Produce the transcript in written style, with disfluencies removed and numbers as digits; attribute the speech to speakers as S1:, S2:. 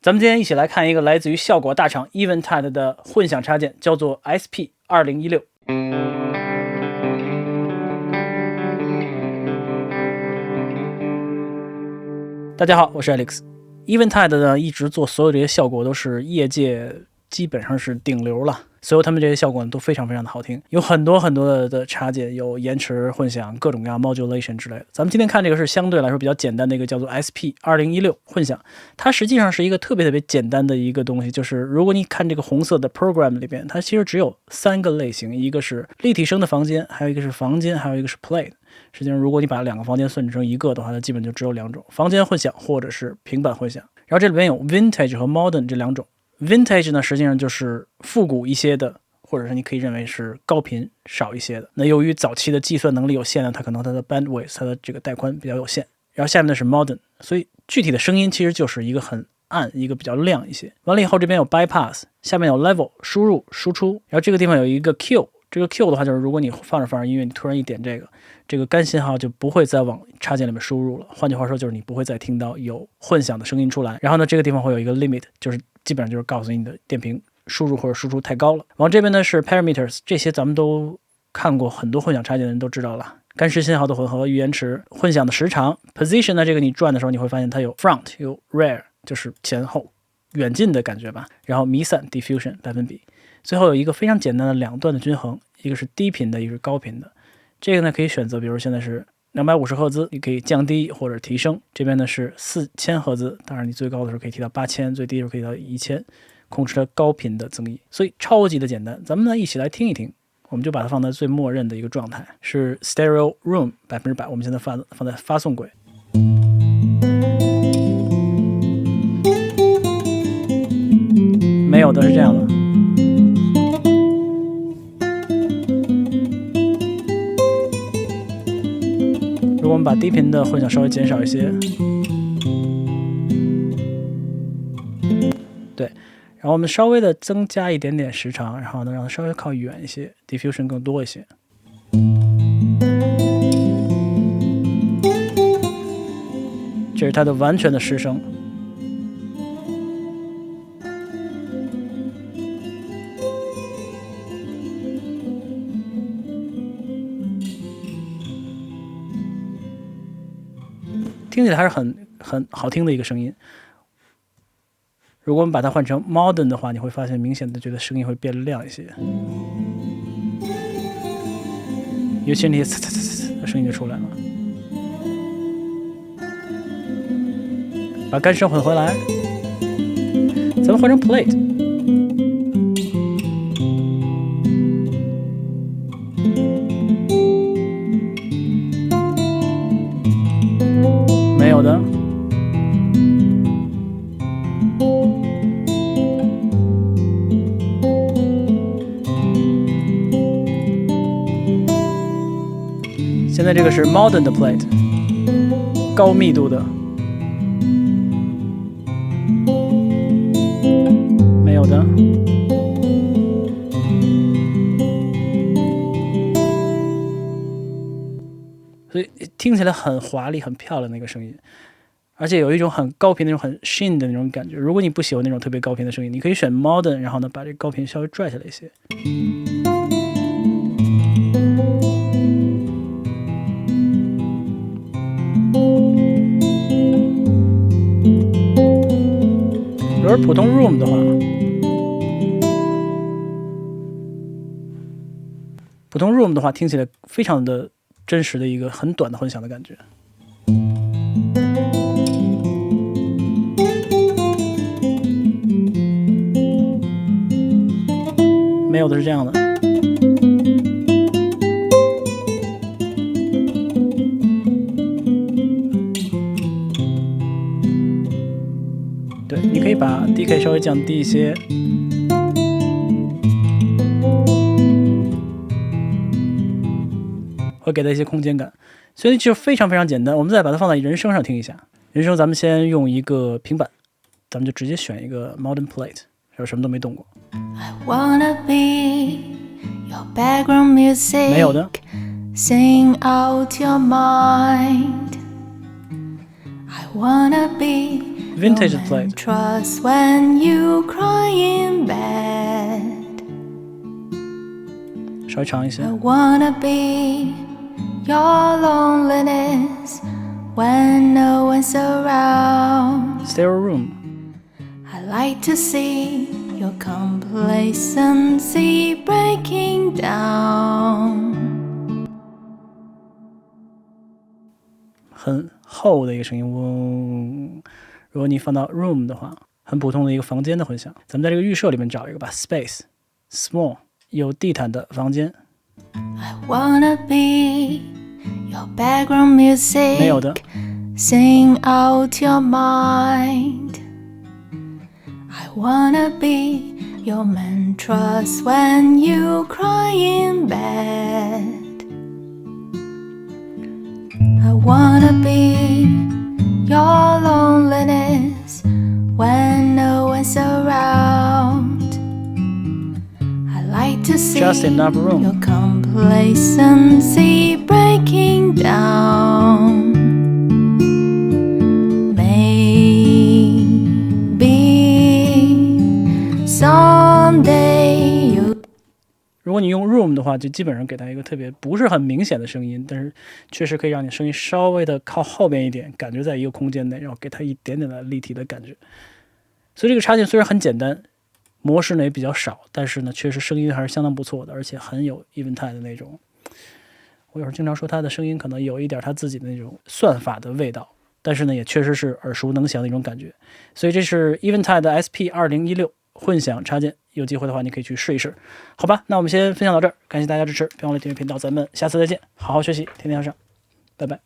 S1: 咱们今天一起来看一个来自于效果大厂 Eventide 的混响插件，叫做 SP2016。大家好，我是 Alex。Eventide 呢一直做所有这些效果都是业界基本上是顶流了，所有他们这些效果都非常非常的好听，有很多很多的插件，有延迟、混响、各种各样 modulation 之类的。咱们今天看这个是相对来说比较简单的一个叫做 SP2016 混响，它实际上是一个特别简单的一个东西，就是如果你看这个红色的 program 里边，它其实只有3个类型，一个是立体声的房间，还有一个是房间，还有一个是 plate。实际上如果你把2个房间算成一个的话，它基本就只有2种，房间混响或者是平板混响。然后这里边有 vintage 和 modern 这2种。Vintage 呢，实际上就是复古一些的，或者是你可以认为是高频少一些的。那由于早期的计算能力有限呢，它可能它的 bandwidth 它的这个带宽比较有限。然后下面的是 modern， 所以具体的声音其实就是一个很暗，一个比较亮一些。完了以后这边有 bypass， 下面有 level 输入输出，然后这个地方有一个 Q， 这个 Q 的话就是如果你放着音乐，你突然一点这个干信号就不会再往插件里面输入了。换句话说就是你不会再听到有混响的声音出来。然后呢，这个地方会有一个 limit， 就是基本上就是告诉你的电平输入或者输出太高了。往这边呢是 parameters， 这些咱们都看过，很多混响插件的人都知道了。干湿信号的混合、延迟、混响的时长。position 呢，这个你转的时候你会发现它有 front 有 rear， 就是前后远近的感觉吧。然后弥散 diffusion 百分比。最后有一个非常简单的2段的均衡，一个是低频的，一个是高频的。这个呢可以选择，比如现在是250赫兹，你可以降低或者提升。这边呢是4000赫兹，当然你最高的时候可以提到8000，最低的时候可以到1000，控制它高频的增益，所以超级的简单。咱们呢一起来听一听，我们就把它放在最默认的一个状态，是 Stereo Room 100%，我们现在放在发送轨。没有的是这样的。如果我们把低频的混响稍微减少一些，对，然后我们稍微的增加一点点时长，然后呢让它稍微靠远一些 ，diffusion 更多一些。这是它的完全的失声。听起来还是很好听的一个声音。如果我们把它换成 modern 的话，你会发现明显的觉得声音会变亮一些，尤其那些的声音就出来了。把干声混回来，咱们换成 plate。没有的。现在这个是 modern 的 plate， 高密度的。没有的。所以听起来很华丽很漂亮的一个声音，而且有一种很高频的那种很 sheen 的那种感觉。如果你不喜欢那种特别高频的声音，你可以选 modern， 然后呢把这个高频稍微拽下来一些。如果是普通 room 的话，听起来非常的真实的一个很短的混响的感觉。没有的是这样的。对，你可以把 DK 稍微降低一些。会给它一些空间感，所以就非常非常简单。我们再把它放在人声上听一下。人声咱们先用一个平板，咱们就直接选一个 modern plate， 然后什么都没动过。
S2: I wanna be your background music，
S1: 没有的。
S2: Sing out your mind。I wanna be
S1: Vintage
S2: Your
S1: played.
S2: trust when you cry in bed.
S1: 稍微长一些。
S2: I wanna be your loneliness when no one's around.
S1: Stereo room.
S2: I like to see your complacency breaking down.
S1: 很厚的一个声音，嗡。如果你放到 room 的话，很普通的一个房间的混响。咱们在这个预设里面找一个吧 ，space small 有地毯的房间。
S2: I wanna be your background music.
S1: 没有的。
S2: Sing out your mind. I wanna be your mantras when you cry in bed. I wanna be your loneliness when no one's around. I like to see
S1: Just enough room.
S2: your complacency breaking down. Maybe someday you.
S1: 如果你用 room 的话，就基本上给它一个特别不是很明显的声音，但是确实可以让你声音稍微的靠后边一点，感觉在一个空间内，然后给它一点点的立体的感觉。所以这个插件虽然很简单，模式呢也比较少，但是呢确实声音还是相当不错的，而且很有 Eventide 的那种。我有时候经常说它的声音可能有一点它自己的那种算法的味道，但是呢也确实是耳熟能详的一种感觉。所以这是 Eventide 的 SP2016 混响插件，有机会的话你可以去试一试。好吧，那我们先分享到这儿，感谢大家支持，别忘了订阅频道，咱们下次再见，好好学习，天天向上，拜拜。